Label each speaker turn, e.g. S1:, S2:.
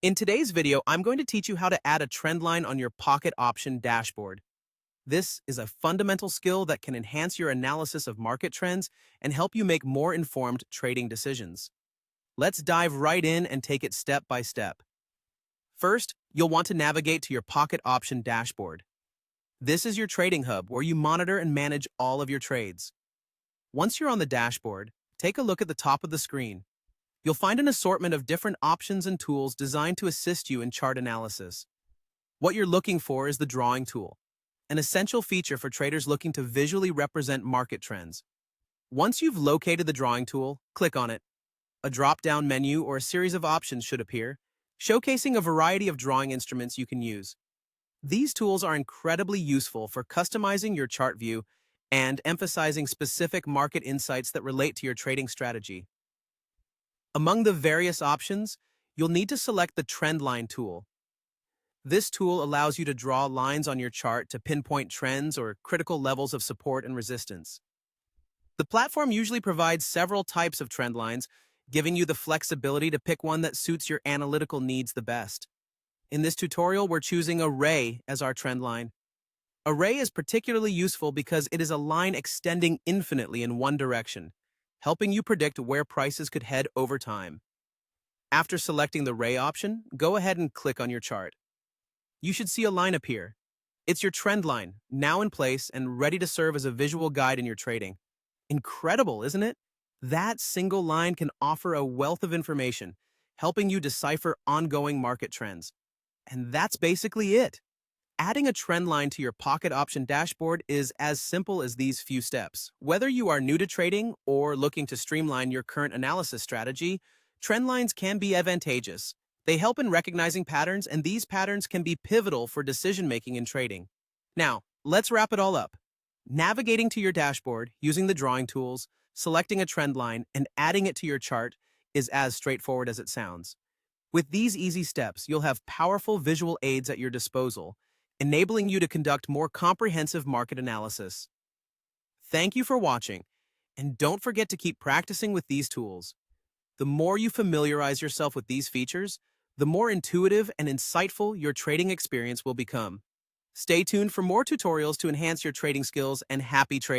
S1: In today's video, I'm going to teach you how to add a trend line on your pocket option dashboard. This is a fundamental skill that can enhance your analysis of market trends and help you make more informed trading decisions. Let's dive right in and take it step by step. First, you'll want to navigate to your pocket option dashboard. This is your trading hub where you monitor and manage all of your trades. Once you're on the dashboard, take a look at the top of the screen. You'll find an assortment of different options and tools designed to assist you in chart analysis. What you're looking for is the drawing tool, an essential feature for traders looking to visually represent market trends. Once you've located the drawing tool, click on it. A drop-down menu or a series of options should appear, showcasing a variety of drawing instruments you can use. These tools are incredibly useful for customizing your chart view and emphasizing specific market insights that relate to your trading strategy. Among the various options, you'll need to select the Trendline tool. This tool allows you to draw lines on your chart to pinpoint trends or critical levels of support and resistance. The platform usually provides several types of trend lines, giving you the flexibility to pick one that suits your analytical needs the best. In this tutorial, we're choosing Array as our trend line. Array is particularly useful because it is a line extending infinitely in one direction, helping you predict where prices could head over time. After selecting the Ray option, go ahead and click on your chart. You should see a line appear. It's your trend line, now in place and ready to serve as a visual guide in your trading. Incredible, isn't it? That single line can offer a wealth of information, helping you decipher ongoing market trends. And that's basically it. Adding a trend line to your pocket option dashboard is as simple as these few steps. Whether you are new to trading or looking to streamline your current analysis strategy, trend lines can be advantageous. They help in recognizing patterns, and these patterns can be pivotal for decision-making in trading. Now, let's wrap it all up. Navigating to your dashboard, using the drawing tools, selecting a trend line, and adding it to your chart is as straightforward as it sounds. With these easy steps, you'll have powerful visual aids at your disposal, enabling you to conduct more comprehensive market analysis. Thank you for watching, and don't forget to keep practicing with these tools. The more you familiarize yourself with these features, the more intuitive and insightful your trading experience will become. Stay tuned for more tutorials to enhance your trading skills, and happy trading.